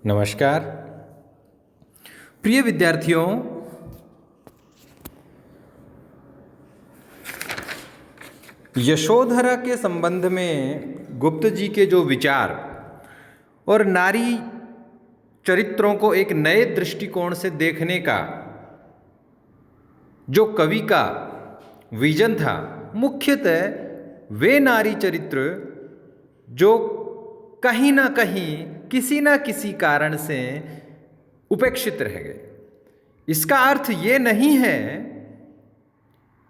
नमस्कार प्रिय विद्यार्थियों, यशोधरा के संबंध में गुप्त जी के जो विचार और नारी चरित्रों को एक नए दृष्टिकोण से देखने का जो कवि का विजन था, मुख्यतः वे नारी चरित्र जो कहीं ना कहीं किसी ना किसी कारण से उपेक्षित रह गए। इसका अर्थ ये नहीं है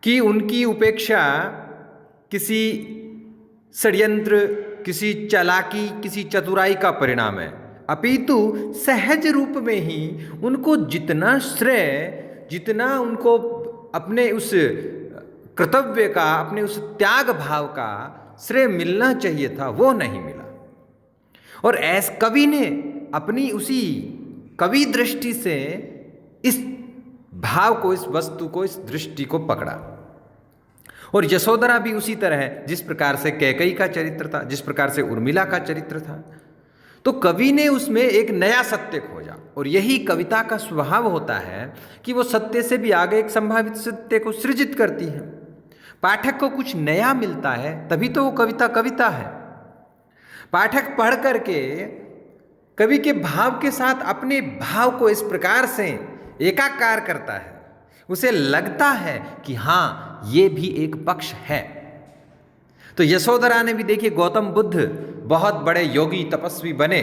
कि उनकी उपेक्षा किसी षड्यंत्र, किसी चालाकी, किसी चतुराई का परिणाम है, अपितु सहज रूप में ही उनको जितना श्रेय, जितना उनको अपने उस कर्तव्य का, अपने उस त्याग भाव का श्रेय मिलना चाहिए था, वो नहीं मिला। और ऐस कवि ने अपनी उसी कवि दृष्टि से इस भाव को, इस वस्तु को, इस दृष्टि को पकड़ा। और यशोधरा भी उसी तरह है, जिस प्रकार से कैकेयी का चरित्र था, जिस प्रकार से उर्मिला का चरित्र था, तो कवि ने उसमें एक नया सत्य खोजा। और यही कविता का स्वभाव होता है कि वो सत्य से भी आगे एक संभावित सत्य को सृजित करती है। पाठक को कुछ नया मिलता है, तभी तो वो कविता कविता है। पाठक पढ़ करके कवि के भाव के साथ अपने भाव को इस प्रकार से एकाकार करता है, उसे लगता है कि हाँ, ये भी एक पक्ष है। तो यशोधरा ने भी देखिए, गौतम बुद्ध बहुत बड़े योगी तपस्वी बने,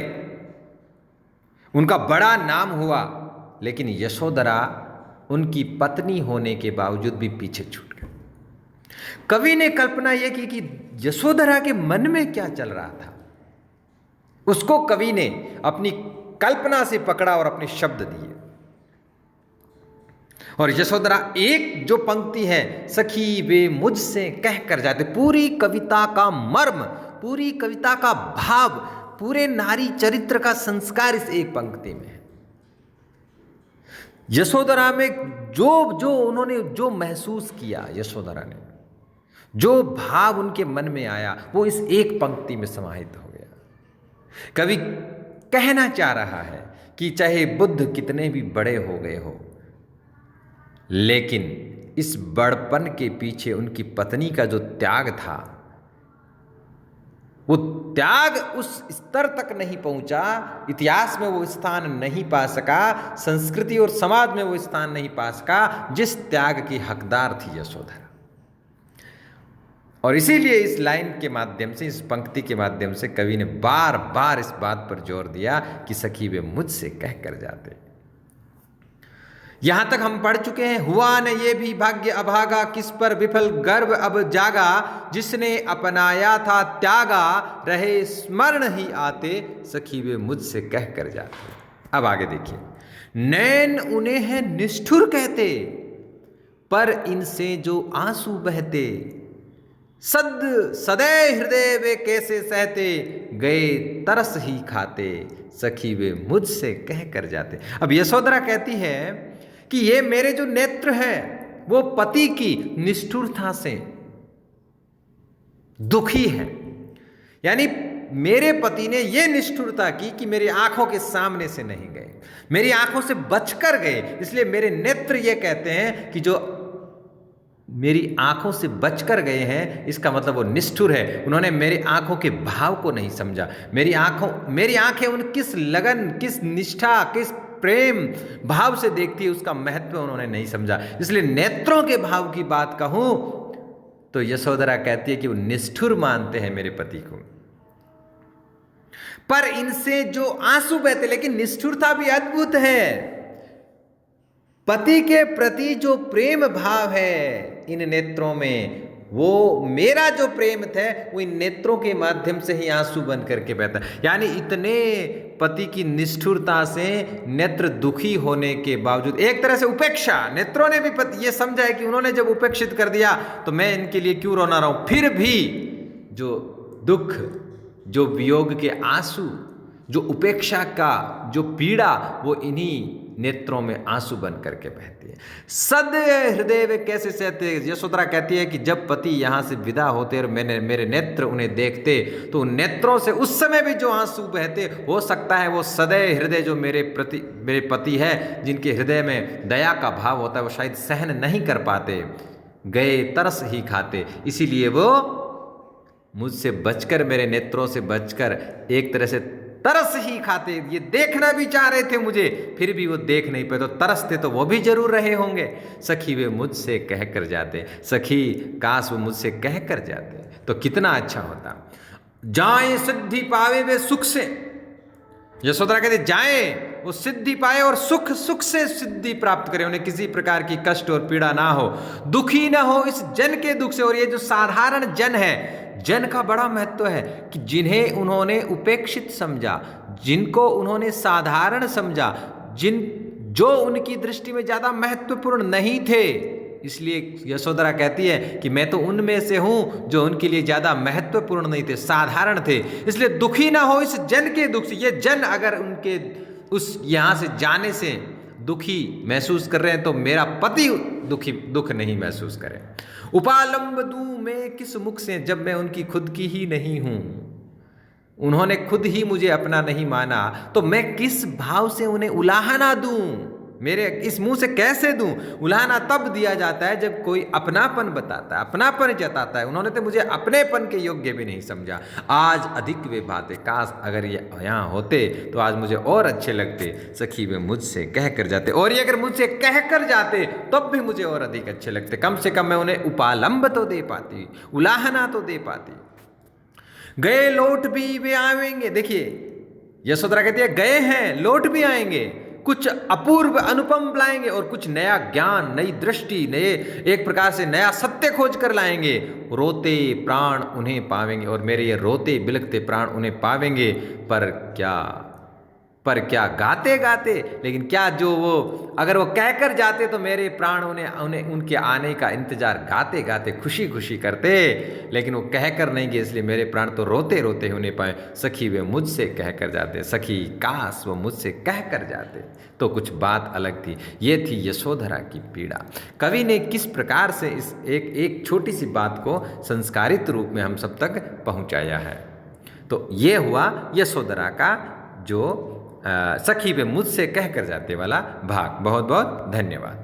उनका बड़ा नाम हुआ, लेकिन यशोधरा उनकी पत्नी होने के बावजूद भी पीछे छूट गई। कवि ने कल्पना यह की कि यशोधरा के मन में क्या चल रहा था, उसको कवि ने अपनी कल्पना से पकड़ा और अपने शब्द दिए। और यशोधरा एक जो पंक्ति है, सखी वे मुझसे कह कर जाते, पूरी कविता का मर्म, पूरी कविता का भाव, पूरे नारी चरित्र का संस्कार इस एक पंक्ति में है। यशोधरा में जो उन्होंने जो महसूस किया, यशोधरा ने जो भाव उनके मन में आया, वो इस एक पंक्ति में समाहित हो गया। कवि कहना चाह रहा है कि चाहे बुद्ध कितने भी बड़े हो गए हो, लेकिन इस बड़पन के पीछे उनकी पत्नी का जो त्याग था, वो त्याग उस स्तर तक नहीं पहुंचा, इतिहास में वो स्थान नहीं पा सका, संस्कृति और समाज में वो स्थान नहीं पा सका जिस त्याग की हकदार थी यशोधरा। और इसीलिए इस लाइन के माध्यम से, इस पंक्ति के माध्यम से कवि ने बार बार इस बात पर जोर दिया कि सखी वे मुझसे कह कर जाते। यहां तक हम पढ़ चुके हैं, हुआ न ये भी भाग्य अभागा, किस पर विफल गर्व अब जागा, जिसने अपनाया था त्यागा, रहे स्मरण ही आते, सखी वे मुझसे कह कर जाते। अब आगे देखिए, नैन उन्हें है निष्ठुर कहते, पर इनसे जो आंसू बहते, सदै हृदय वे कैसे सहते, गए तरस ही खाते, सखी वे मुझसे कह कर जाते। अब यशोधरा कहती है कि ये मेरे जो नेत्र हैं वो पति की निष्ठुरता से दुखी है, यानी मेरे पति ने ये निष्ठुरता की कि मेरी आंखों के सामने से नहीं गए, मेरी आंखों से बचकर गए, इसलिए मेरे नेत्र ये कहते हैं कि जो मेरी आंखों से बचकर गए हैं, इसका मतलब वो निष्ठुर है। उन्होंने मेरी आंखों के भाव को नहीं समझा, मेरी आंखें उन किस लगन, किस निष्ठा, किस प्रेम भाव से देखती है, उसका महत्व उन्होंने नहीं समझा। इसलिए नेत्रों के भाव की बात कहूं तो यशोधरा कहती है कि वो निष्ठुर मानते हैं मेरे पति को, पर इनसे जो आंसू बहते, लेकिन निष्ठुरता भी अद्भुत है। पति के प्रति जो प्रेम भाव है इन नेत्रों में, वो मेरा जो प्रेम था वो इन नेत्रों के माध्यम से ही आंसू बन करके बहता। यानी इतने पति की निष्ठुरता से नेत्र दुखी होने के बावजूद, एक तरह से उपेक्षा, नेत्रों ने भी ये समझा है कि उन्होंने जब उपेक्षित कर दिया तो मैं इनके लिए क्यों रोना रहा हूं, फिर भी जो दुख, जो वियोग के आंसू, जो उपेक्षा का जो पीड़ा, वो इन्हीं नेत्रों में आंसू बन करके बहती है। सद हृदय वे कैसे सहते। यशोधरा कहती है कि जब पति यहाँ से विदा होते और मेरे नेत्र उन्हें देखते तो उन नेत्रों से उस समय भी जो आंसू बहते, हो सकता है वो सदैव हृदय जो मेरे पति है, जिनके हृदय में दया का भाव होता है, वो शायद सहन नहीं कर पाते, गए तरस ही खाते, इसीलिए वो मुझसे बचकर, मेरे नेत्रों से बचकर एक तरह से तरस ही खाते। ये देखना भी चाह रहे थे मुझे, फिर भी वो देख नहीं पाए, तो तरसते तो वो भी जरूर रहे होंगे। सखी वे मुझसे कह कर जाते, सखी काश वो मुझसे कह कर जाते तो कितना अच्छा होता। जाए सिद्धि पावे वे सुख से, यशोधरा कहते जाए वो सिद्धि पाए और सुख से सिद्धि प्राप्त करें, उन्हें किसी प्रकार की कष्ट और पीड़ा ना हो, दुखी ना हो इस जन के दुख से। और ये जो साधारण जन है, जन का बड़ा महत्व है कि जिन्हें उन्होंने उपेक्षित समझा, जिनको उन्होंने साधारण समझा, जो उनकी दृष्टि में ज्यादा महत्वपूर्ण नहीं थे, इसलिए यशोधरा कहती है कि मैं तो उनमें से हूं जो उनके लिए ज्यादा महत्वपूर्ण नहीं थे, साधारण थे, इसलिए दुखी ना हो इस जन के दुख से। ये जन अगर उनके उस यहां से जाने से दुखी महसूस कर रहे हैं तो मेरा पति दुख नहीं महसूस करे। उपालंब दूं मैं किस मुख से, जब मैं उनकी खुद की ही नहीं हूं, उन्होंने खुद ही मुझे अपना नहीं माना, तो मैं किस भाव से उन्हें उलाहना दूं, मेरे इस मुंह से कैसे दूं। उलाहना तब दिया जाता है जब कोई अपनापन बताता है, अपनापन जताता है। उन्होंने तो मुझे अपनेपन के योग्य भी नहीं समझा। आज अधिक वे बातें, काश अगर ये यहाँ होते तो आज मुझे और अच्छे लगते। सखी वे मुझसे कह कर जाते, और ये अगर मुझसे कह कर जाते तब भी मुझे और अधिक अच्छे लगते। कम से कम मैं उन्हें उपालंब तो दे पाती, उलाहना तो दे पाती। गए लौट भी वे आएंगे। देखिए यशोधरा कहती है गए हैं लौट भी आएंगे, कुछ अपूर्व अनुपम लाएंगे और कुछ नया ज्ञान, नई दृष्टि, नए एक प्रकार से नया सत्य खोज कर लाएंगे। रोते प्राण उन्हें पावेंगे, और मेरे ये रोते बिलखते प्राण उन्हें पावेंगे। पर क्या गाते गाते, लेकिन क्या जो वो अगर वो कहकर जाते तो मेरे प्राण उन्हें उनके आने का इंतजार गाते गाते खुशी खुशी करते, लेकिन वो कहकर नहीं गए, इसलिए मेरे प्राण तो रोते रोते होने पाए। सखी वे मुझसे कह कर जाते, सखी काश वो मुझसे कह कर जाते तो कुछ बात अलग थी। ये थी यशोधरा की पीड़ा। कवि ने किस प्रकार से इस एक छोटी सी बात को संस्कारित रूप में हम सब तक पहुंचाया है। तो ये हुआ यशोधरा का जो सखी वे मुझसे कह कर जाते वाला भाग। बहुत बहुत धन्यवाद।